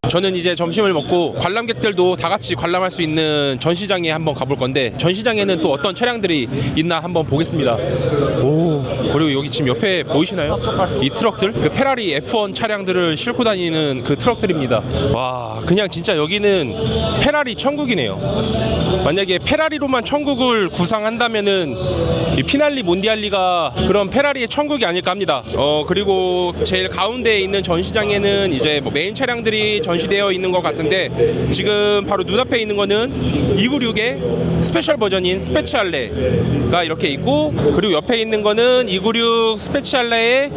저는 이제 점심을 먹고 관람객들도 다 같이 관람할 수 있는 전시장에 한번 가볼 건데, 전시장에는 또 어떤 차량들이 있나 한번 보겠습니다. 오, 그리고 여기 지금 옆에 보이시나요? 이 트럭들, 그 페라리 F1 차량들을 싣고 다니는 그 트럭들입니다. 와, 그냥 진짜 여기는 페라리 천국이네요. 만약에 페라리로만 천국을 구상한다면은 이 피날리 몬디알리가 그런 페라리의 천국이 아닐까 합니다. 그리고 제일 가운데에 있는 전시장에는 이제 뭐 메인 차량들이 전시되어 있는 것 같은데, 지금 바로 눈앞에 있는 거는 296의 스페셜 버전인 스페치알레가 이렇게 있고, 그리고 옆에 있는 거는 296 스페치알레의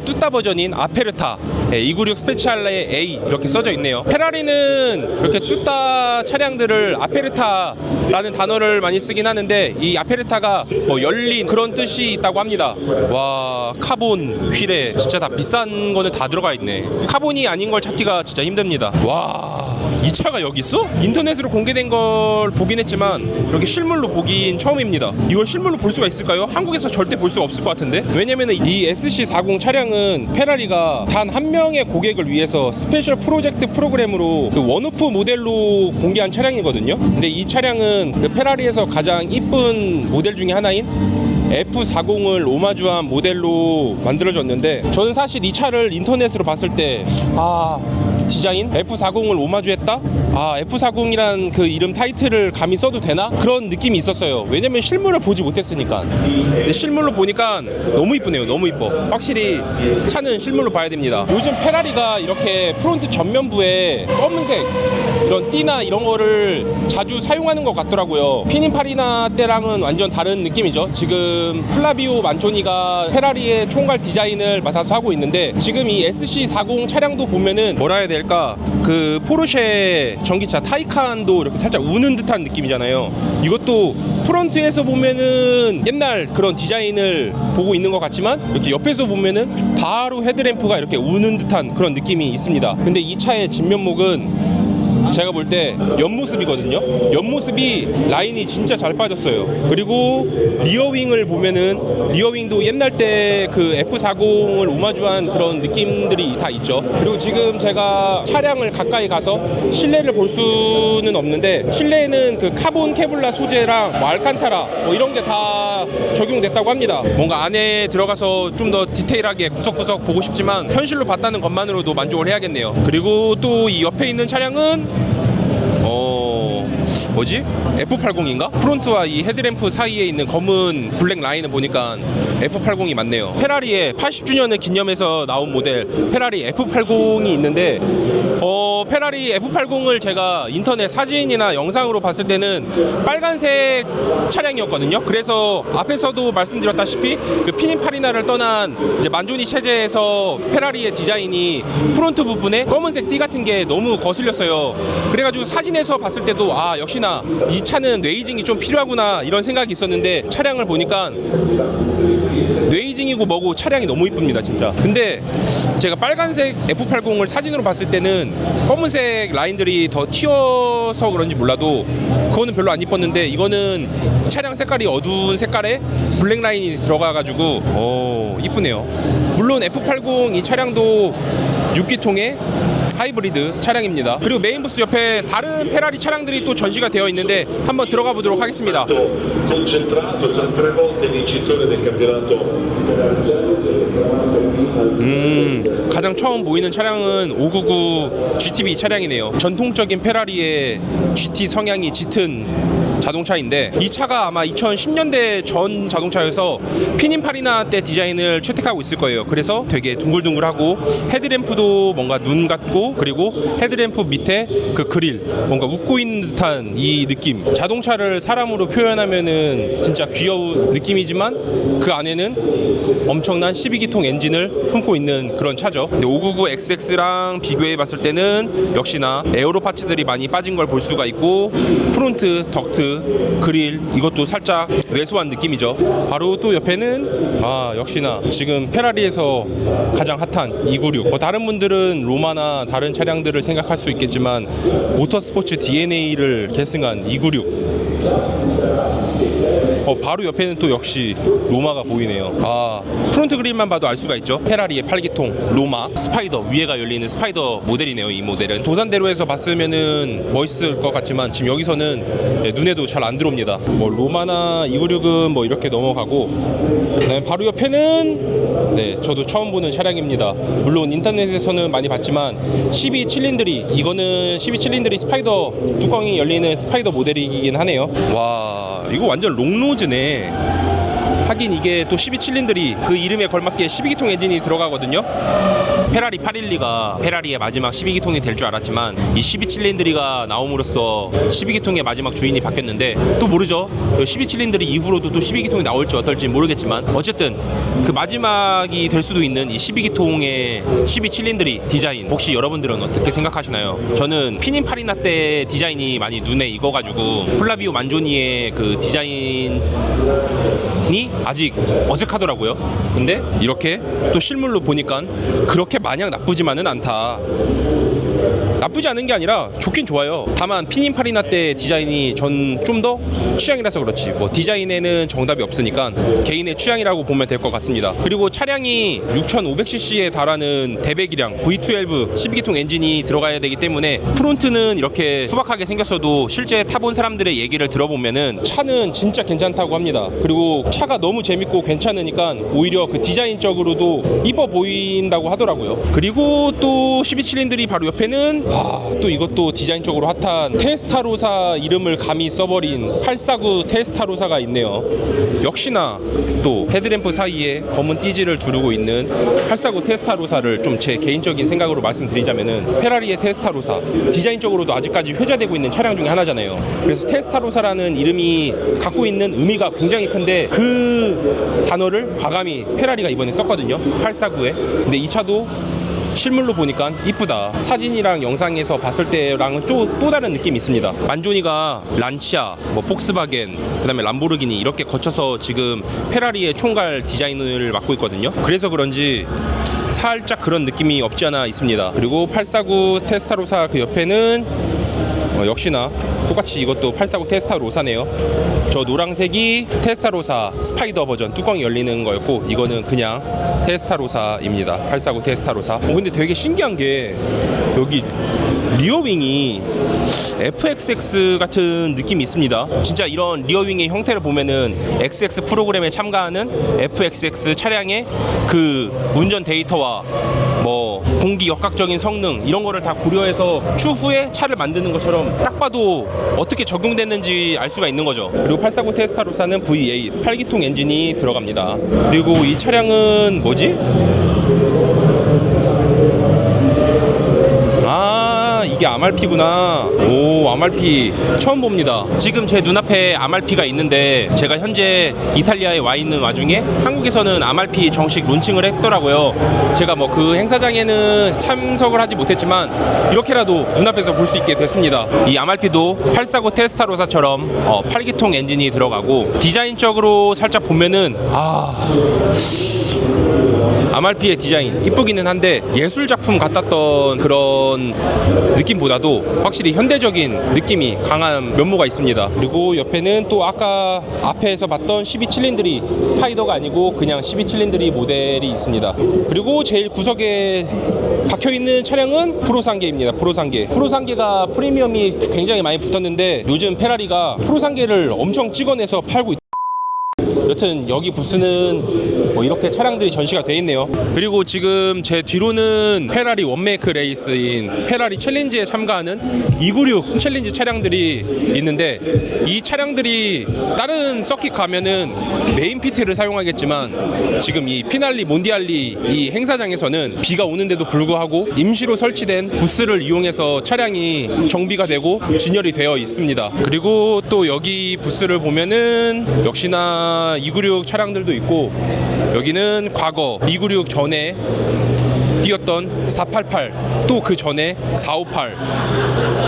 뚜따 버전인 아페르타, 296 스페치알레 A 이렇게 써져 있네요. 페라리는 이렇게 뚜따 차량들을 아페르타라는 단어를 많이 쓰긴 하는데, 이 아페르타가 뭐 열린 그런 뜻이 있다고 합니다. 와, 카본, 휠에 진짜 다 비싼 거는 다 들어가 있네. 카본이 아닌 걸 찾기가 진짜 힘듭니다. 와, 이 차가 여기 있어? 인터넷으로 공개된 걸 보긴 했지만 이렇게 실물로 보긴 처음입니다. 이걸 실물로 볼 수가 있을까요? 한국에서 절대 볼 수가 없을 것 같은데. 왜냐면 이 SC40 차량은 페라리가 단 한 명의 고객을 위해서 스페셜 프로젝트 프로그램으로 그 원오프 모델로 공개한 차량이거든요. 근데 이 차량은 그 페라리에서 가장 이쁜 모델 중에 하나인 F40을 오마주한 모델로 만들어졌는데, 저는 사실 이 차를 인터넷으로 봤을 때 디자인? F40을 오마주했다? F40이란 그 이름 타이틀을 감히 써도 되나? 그런 느낌이 있었어요. 왜냐면 실물을 보지 못했으니까. 근데 실물로 보니까 너무 이쁘네요. 너무 이뻐. 확실히 차는 실물로 봐야 됩니다. 요즘 페라리가 이렇게 프론트 전면부에 검은색 이런 띠나 이런 거를 자주 사용하는 것 같더라고요. 피닌파리나 때랑은 완전 다른 느낌이죠. 지금 플라비오 만초니가 페라리의 총괄 디자인을 맡아서 하고 있는데, 지금 이 SC40 차량도 보면은 뭐라 해야 될까, 그 포르쉐 전기차 타이칸도 이렇게 살짝 우는 듯한 느낌이잖아요. 이것도 프런트에서 보면은 옛날 그런 디자인을 보고 있는 것 같지만, 이렇게 옆에서 보면은 바로 헤드램프가 이렇게 우는 듯한 그런 느낌이 있습니다. 근데 이 차의 진면목은 제가 볼 때 옆모습이거든요. 옆모습이 라인이 진짜 잘 빠졌어요. 그리고 리어윙을 보면은 리어윙도 옛날 때 그 F40을 오마주한 그런 느낌들이 다 있죠. 그리고 지금 제가 차량을 가까이 가서 실내를 볼 수는 없는데, 실내에는 그 카본 케블라 소재랑 뭐 알칸타라 뭐 이런 게 다 적용됐다고 합니다. 뭔가 안에 들어가서 좀 더 디테일하게 구석구석 보고 싶지만 현실로 봤다는 것만으로도 만족을 해야겠네요. 그리고 또 이 옆에 있는 차량은 뭐지? F80인가? 프론트와 이 헤드램프 사이에 있는 검은 블랙 라인을 보니까 F80이 맞네요. 페라리의 80주년을 기념해서 나온 모델 페라리 F80이 있는데, 페라리 F80을 제가 인터넷 사진이나 영상으로 봤을 때는 빨간색 차량이었거든요. 그래서 앞에서도 말씀드렸다시피 그 피닌파리나를 떠난 이제 만조니 체제에서 페라리의 디자인이 프론트 부분에 검은색 띠 같은 게 너무 거슬렸어요. 그래가지고 사진에서 봤을 때도 역시나 이 차는 뇌이징이 좀 필요하구나 이런 생각이 있었는데, 차량을 보니까 뇌이징이고 뭐고 차량이 너무 이쁩니다 진짜. 근데 제가 빨간색 F80을 사진으로 봤을 때는 검은색 라인들이 더 튀어서 그런지 몰라도 그거는 별로 안 이뻤는데, 이거는 차량 색깔이 어두운 색깔에 블랙 라인이 들어가가지고 이쁘네요. 물론 F80 이 차량도 6기통의 하이브리드 차량입니다. 그리고 메인 부스 옆에 다른 페라리 차량들이 또 전시가 되어 있는데 한번 들어가 보도록 하겠습니다. 가장 처음 보이는 차량은 599 GTB 차량이네요. 전통적인 페라리의 GT 성향이 짙은 자동차인데, 이 차가 아마 2010년대 전 자동차여서 피닌파리나 때 디자인을 채택하고 있을 거예요. 그래서 되게 둥글둥글하고 헤드램프도 뭔가 눈 같고, 그리고 헤드램프 밑에 그 그릴 뭔가 웃고 있는 듯한 이 느낌. 자동차를 사람으로 표현하면은 진짜 귀여운 느낌이지만 그 안에는 엄청난 12기통 엔진을 품고 있는 그런 차죠. 599XX랑 비교해 봤을 때는 역시나 에어로 파츠들이 많이 빠진 걸 볼 수가 있고, 프론트, 덕트, 그릴 이것도 살짝 왜소한 느낌이죠. 바로 또 옆에는 역시나 지금 페라리에서 가장 핫한 296. 다른 분들은 로마나 다른 차량들을 생각할 수 있겠지만 모터스포츠 DNA를 계승한 296. 바로 옆에는 또 역시 로마가 보이네요. 아, 프론트 그릴만 봐도 알 수가 있죠. 페라리의 8기통 로마 스파이더, 위에가 열리는 스파이더 모델이네요. 이 모델은 도산대로에서 봤으면은 멋있을 것 같지만 지금 여기서는 눈에도 잘 안 들어옵니다. 뭐 로마나 296은 뭐 이렇게 넘어가고, 그다음에 바로 옆에는 저도 처음 보는 차량입니다. 물론 인터넷에서는 많이 봤지만 12칠린들이, 이거는 12칠린들이 스파이더 뚜껑이 열리는 스파이더 모델이긴 하네요. 와, 이거 완전 롱로즈네. 하긴 이게 또 12칠린들이 그 이름에 걸맞게 12기통 엔진이 들어가거든요. 페라리 812가 페라리의 마지막 12기통이 될 줄 알았지만 이 12칠린들이가 나옴으로써 12기통의 마지막 주인이 바뀌었는데, 또 모르죠. 12칠린들이 이후로도 또 12기통이 나올지 어떨지 모르겠지만 어쨌든 그 마지막이 될 수도 있는 이 12기통의 12칠린들이 디자인, 혹시 여러분들은 어떻게 생각하시나요? 저는 피닌파리나 때 디자인이 많이 눈에 익어가지고 플라비오 만조니의 그 디자인이 아직 어색하더라고요. 근데 이렇게 또 실물로 보니까 그렇게 마냥 나쁘지만은 않다. 나쁘지 않은 게 아니라 좋긴 좋아요. 다만 피닌파리나 때 디자인이 전 좀 더 취향이라서 그렇지, 뭐 디자인에는 정답이 없으니까 개인의 취향이라고 보면 될 것 같습니다. 그리고 차량이 6500cc에 달하는 대배기량 V12 12기통 엔진이 들어가야 되기 때문에 프론트는 이렇게 투박하게 생겼어도 실제 타본 사람들의 얘기를 들어보면은 차는 진짜 괜찮다고 합니다. 그리고 차가 너무 재밌고 괜찮으니까 오히려 그 디자인적으로도 이뻐 보인다고 하더라고요. 그리고 또 12칠린들이 바로 옆에는 또 이것도 디자인적으로 핫한 테스타로사 이름을 감히 써버린 849 테스타로사가 있네요. 역시나 또 헤드램프 사이에 검은 띠지를 두르고 있는 849 테스타로사를 좀 제 개인적인 생각으로 말씀드리자면은 페라리의 테스타로사, 디자인적으로도 아직까지 회자되고 있는 차량 중에 하나잖아요. 그래서 테스타로사라는 이름이 갖고 있는 의미가 굉장히 큰데 그 단어를 과감히 페라리가 이번에 썼거든요. 849에. 근데 이 차도 실물로 보니까 이쁘다. 사진이랑 영상에서 봤을 때랑은 또 다른 느낌이 있습니다. 만조니가 란치아, 뭐 폭스바겐, 그다음에 람보르기니 이렇게 거쳐서 지금 페라리의 총괄 디자인을 맡고 있거든요. 그래서 그런지 살짝 그런 느낌이 없지 않아 있습니다. 그리고 849 테스타로사 그 옆에는 역시나 똑같이 이것도 849 테스타로사네요. 저 노란색이 테스타로사 스파이더 버전 뚜껑이 열리는 거였고, 이거는 그냥 테스타로사입니다. 849 테스타로사. 근데 되게 신기한 게 여기 리어윙이 FXX 같은 느낌이 있습니다. 진짜 이런 리어윙의 형태를 보면은 XX 프로그램에 참가하는 FXX 차량의 그 운전 데이터와 뭐 공기 역학적인 성능 이런 거를 다 고려해서 추후에 차를 만드는 것처럼 딱 봐도 어떻게 적용됐는지 알 수가 있는 거죠. 그리고 849 테스타로사는 V8 8기통 엔진이 들어갑니다. 그리고 이 차량은 뭐지? 이게 아말피구나. 오, 아말피 처음 봅니다. 지금 제 눈앞에 아말피가 있는데 제가 현재 이탈리아에 와 있는 와중에 한국에서는 아말피 정식 론칭을 했더라고요. 제가 뭐 그 행사장에는 참석을 하지 못했지만 이렇게라도 눈앞에서 볼 수 있게 됐습니다. 이 아말피도 849 테스타로사처럼 8기통 엔진이 들어가고, 디자인적으로 살짝 보면은 아말피의 디자인 이쁘기는 한데 예술작품 같았던 그런 느낌보다도 확실히 현대적인 느낌이 강한 면모가 있습니다. 그리고 옆에는 또 아까 앞에서 봤던 12칠린들이 스파이더가 아니고 그냥 12칠린들이 모델이 있습니다. 그리고 제일 구석에 박혀있는 차량은 프로상계입니다. 프로상계가 프리미엄이 굉장히 많이 붙었는데 요즘 페라리가 프로상계를 엄청 찍어내서 팔고 있습니다. 여튼 여기 부스는 뭐 이렇게 차량들이 전시가 돼 있네요. 그리고 지금 제 뒤로는 페라리 원메이크 레이스인 페라리 챌린지에 참가하는 296 챌린지 차량들이 있는데, 이 차량들이 다른 서킷 가면은 메인 피트를 사용하겠지만 지금 이 피날리 몬디알리 이 행사장에서는 비가 오는데도 불구하고 임시로 설치된 부스를 이용해서 차량이 정비가 되고 진열이 되어 있습니다. 그리고 또 여기 부스를 보면은 역시나 296 차량들도 있고, 여기는 과거 296 전에 뛰었던 488, 또 그 전에 458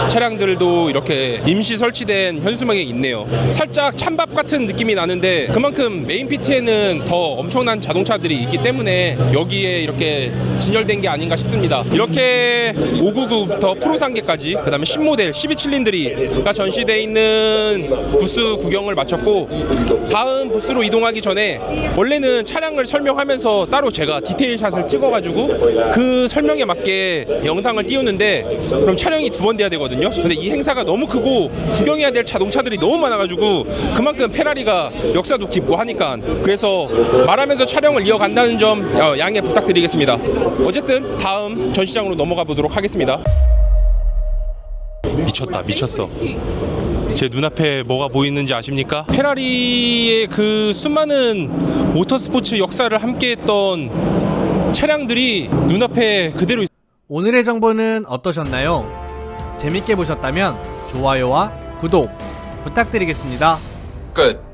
차량들도 이렇게 임시 설치된 현수막에 있네요. 살짝 찬밥 같은 느낌이 나는데 그만큼 메인 피트에는 더 엄청난 자동차들이 있기 때문에 여기에 이렇게 진열된 게 아닌가 싶습니다. 이렇게 599부터 프로상계까지, 그 다음에 신모델 12칠린들이가 전시되어 있는 부스 구경을 마쳤고, 다음 부스로 이동하기 전에 원래는 차량을 설명하면서 따로 제가 디테일샷을 찍어가지고 그 설명에 맞게 영상을 띄우는데, 그럼 촬영이 2번 돼야 되거든요. 근데 이 행사가 너무 크고 구경해야 될 자동차들이 너무 많아가지고 그만큼 페라리가 역사도 깊고 하니까, 그래서 말하면서 촬영을 이어간다는 점 양해 부탁드리겠습니다. 어쨌든 다음 전시장으로 넘어가 보도록 하겠습니다. 미쳤다, 미쳤어. 제 눈앞에 뭐가 보이는지 아십니까? 페라리의 그 수많은 모터스포츠 역사를 함께했던 차량들이 눈앞에 그대로 오늘의 정보는 어떠셨나요? 재밌게 보셨다면 좋아요와 구독 부탁드리겠습니다. 끝.